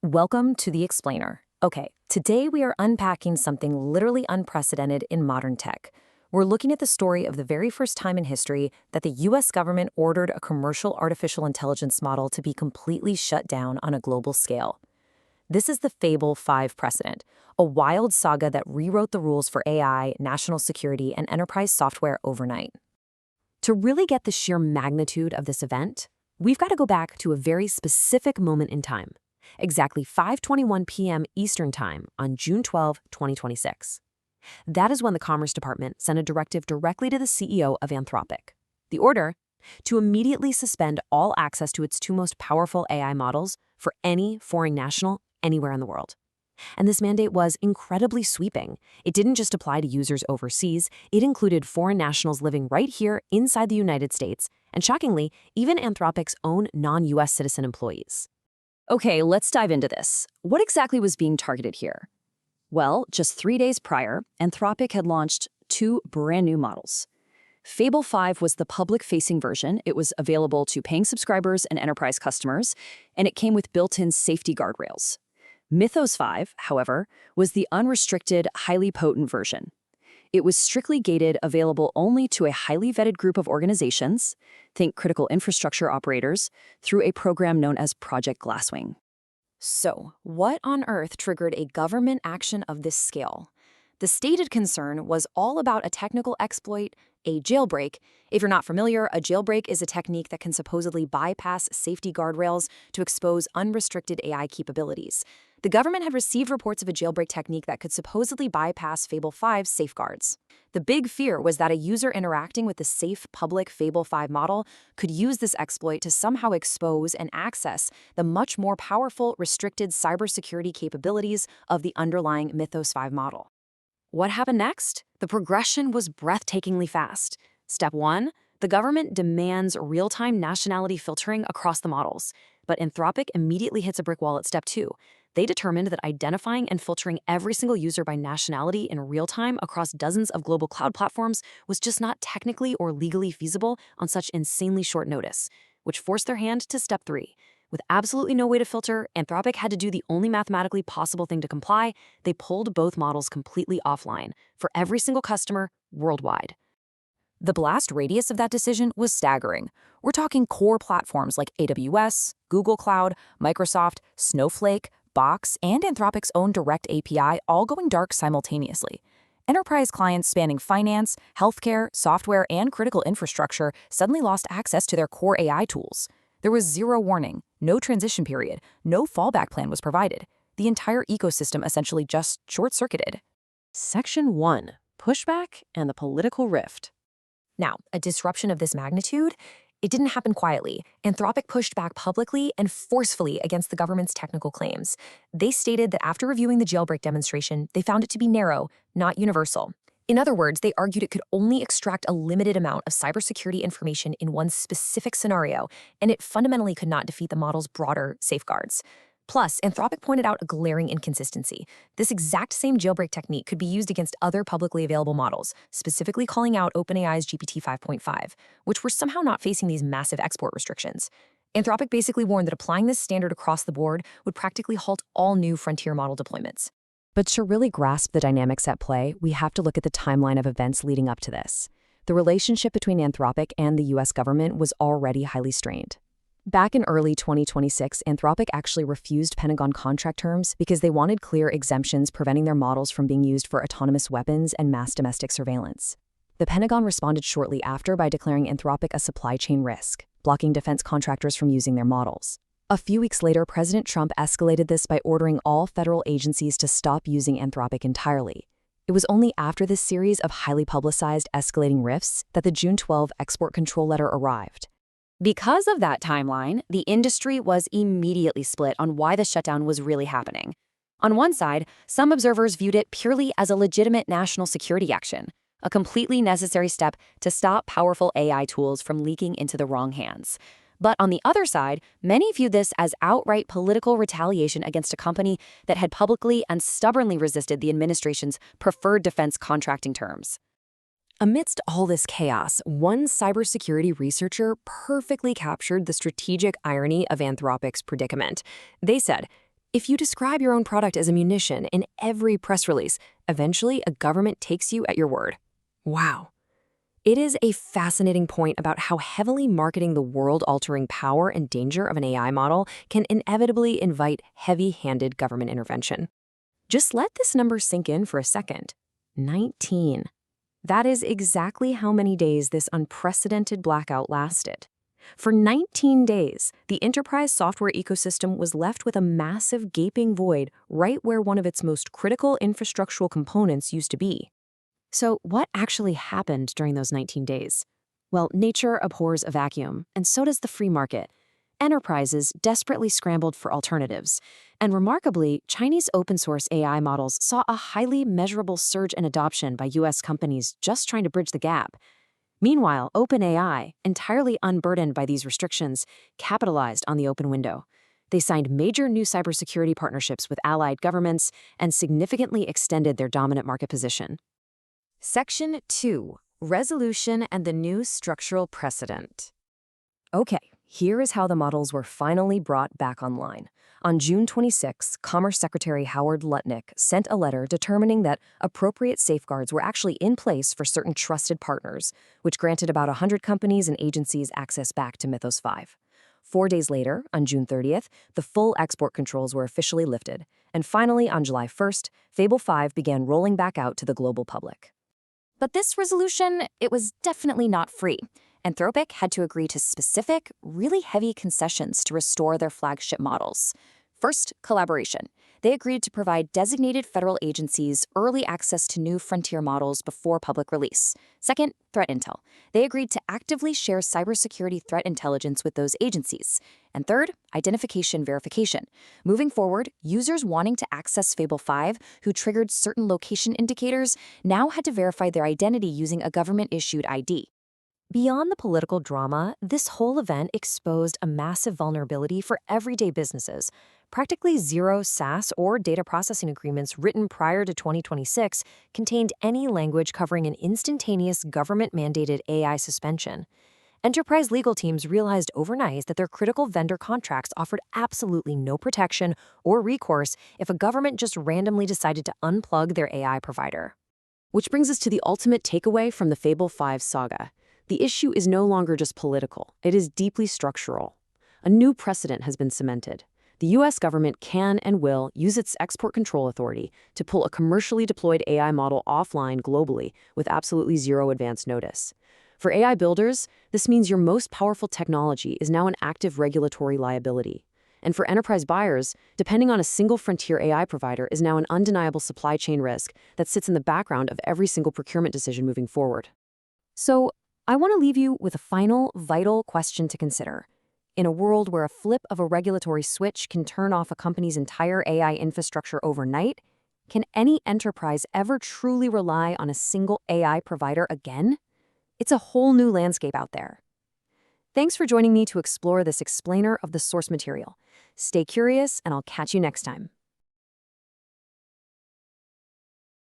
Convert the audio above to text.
Welcome to The Explainer. Okay, today we are unpacking something literally unprecedented in modern tech. We're looking at the story of the very first time in history that the US government ordered a commercial artificial intelligence model to be completely shut down on a global scale. This is the Fable 5 precedent, a wild saga that rewrote the rules for AI, national security, and enterprise software overnight. To really get the sheer magnitude of this event, we've got to go back to a very specific moment in time. Exactly 5:21 p.m. Eastern Time on June 12, 2026. That is when the Commerce Department sent a directive directly to the CEO of Anthropic. The order? To immediately suspend all access to its two most powerful AI models for any foreign national anywhere in the world. And this mandate was incredibly sweeping. It didn't just apply to users overseas, it included foreign nationals living right here inside the United States, and shockingly, even Anthropic's own non-US citizen employees. Okay, let's dive into this. What exactly was being targeted here? Well, just 3 days prior, Anthropic had launched two brand new models. Fable 5 was the public-facing version. It was available to paying subscribers and enterprise customers, and it came with built-in safety guardrails. Mythos 5, however, was the unrestricted, highly potent version. It was strictly gated, available only to a highly vetted group of organizations, think critical infrastructure operators, through a program known as Project Glasswing. So, what on earth triggered a government action of this scale? The stated concern was all about a technical exploit, a jailbreak. If you're not familiar, a jailbreak is a technique that can supposedly bypass safety guardrails to expose unrestricted AI capabilities. The government had received reports of a jailbreak technique that could supposedly bypass Fable 5's safeguards. The big fear was that a user interacting with the safe public Fable 5 model could use this exploit to somehow expose and access the much more powerful, restricted cybersecurity capabilities of the underlying Mythos 5 model. What happened next? The progression was breathtakingly fast. Step 1, the government demands real-time nationality filtering across the models. But Anthropic immediately hits a brick wall at Step 2. They determined that identifying and filtering every single user by nationality in real time across dozens of global cloud platforms was just not technically or legally feasible on such insanely short notice, which forced their hand to Step 3. With absolutely no way to filter, Anthropic had to do the only mathematically possible thing to comply. They pulled both models completely offline for every single customer worldwide. The blast radius of that decision was staggering. We're talking core platforms like AWS, Google Cloud, Microsoft, Snowflake, Box, and Anthropic's own direct API all going dark simultaneously. Enterprise clients spanning finance, healthcare, software, and critical infrastructure suddenly lost access to their core AI tools. There was zero warning, no transition period, no fallback plan was provided. The entire ecosystem essentially just short-circuited. Section 1. Pushback and the political rift. Now, a disruption of this magnitude? It didn't happen quietly. Anthropic pushed back publicly and forcefully against the government's technical claims. They stated that after reviewing the jailbreak demonstration, they found it to be narrow, not universal. In other words, they argued it could only extract a limited amount of cybersecurity information in one specific scenario, and it fundamentally could not defeat the model's broader safeguards. Plus, Anthropic pointed out a glaring inconsistency. This exact same jailbreak technique could be used against other publicly available models, specifically calling out OpenAI's GPT 5.5, which were somehow not facing these massive export restrictions. Anthropic basically warned that applying this standard across the board would practically halt all new frontier model deployments. But to really grasp the dynamics at play, we have to look at the timeline of events leading up to this. The relationship between Anthropic and the US government was already highly strained. Back in early 2026, Anthropic actually refused Pentagon contract terms because they wanted clear exemptions preventing their models from being used for autonomous weapons and mass domestic surveillance. The Pentagon responded shortly after by declaring Anthropic a supply chain risk, blocking defense contractors from using their models. A few weeks later, President Trump escalated this by ordering all federal agencies to stop using Anthropic entirely. It was only after this series of highly publicized escalating rifts that the June 12 export control letter arrived. Because of that timeline, the industry was immediately split on why the shutdown was really happening. On one side, some observers viewed it purely as a legitimate national security action, a completely necessary step to stop powerful AI tools from leaking into the wrong hands. But on the other side, many viewed this as outright political retaliation against a company that had publicly and stubbornly resisted the administration's preferred defense contracting terms. Amidst all this chaos, one cybersecurity researcher perfectly captured the strategic irony of Anthropic's predicament. They said, If you describe your own product as a munition in every press release, eventually a government takes you at your word. Wow. It is a fascinating point about how heavily marketing the world-altering power and danger of an AI model can inevitably invite heavy-handed government intervention. Just let this number sink in for a second. 19. That is exactly how many days this unprecedented blackout lasted. For 19 days, the enterprise software ecosystem was left with a massive gaping void right where one of its most critical infrastructural components used to be. So what actually happened during those 19 days? Well, nature abhors a vacuum, and so does the free market. Enterprises desperately scrambled for alternatives. And remarkably, Chinese open-source AI models saw a highly measurable surge in adoption by US companies just trying to bridge the gap. Meanwhile, OpenAI, entirely unburdened by these restrictions, capitalized on the open window. They signed major new cybersecurity partnerships with allied governments and significantly extended their dominant market position. Section 2. Resolution and the new structural precedent. Okay, here is how the models were finally brought back online. On June 26, Commerce Secretary Howard Lutnick sent a letter determining that appropriate safeguards were actually in place for certain trusted partners, which granted about 100 companies and agencies access back to Mythos 5. 4 days later, on June 30th, the full export controls were officially lifted. And finally, on July 1st, Fable 5 began rolling back out to the global public. But this resolution, it was definitely not free. Anthropic had to agree to specific, really heavy concessions to restore their flagship models. First, collaboration. They agreed to provide designated federal agencies early access to new frontier models before public release. Second, threat intel. They agreed to actively share cybersecurity threat intelligence with those agencies. And third, identification verification. Moving forward, users wanting to access Fable 5, who triggered certain location indicators, now had to verify their identity using a government-issued ID. Beyond the political drama, this whole event exposed a massive vulnerability for everyday businesses. Practically zero SaaS or data processing agreements written prior to 2026 contained any language covering an instantaneous government-mandated AI suspension. Enterprise legal teams realized overnight that their critical vendor contracts offered absolutely no protection or recourse if a government just randomly decided to unplug their AI provider. Which brings us to the ultimate takeaway from the Fable 5 saga. The issue is no longer just political, it is deeply structural. A new precedent has been cemented. The US government can and will use its export control authority to pull a commercially deployed AI model offline globally with absolutely zero advance notice. For AI builders, this means your most powerful technology is now an active regulatory liability. And for enterprise buyers, depending on a single frontier AI provider is now an undeniable supply chain risk that sits in the background of every single procurement decision moving forward. So, I want to leave you with a final, vital question to consider. In a world where a flip of a regulatory switch can turn off a company's entire AI infrastructure overnight, can any enterprise ever truly rely on a single AI provider again? It's a whole new landscape out there. Thanks for joining me to explore this explainer of the source material. Stay curious, and I'll catch you next time.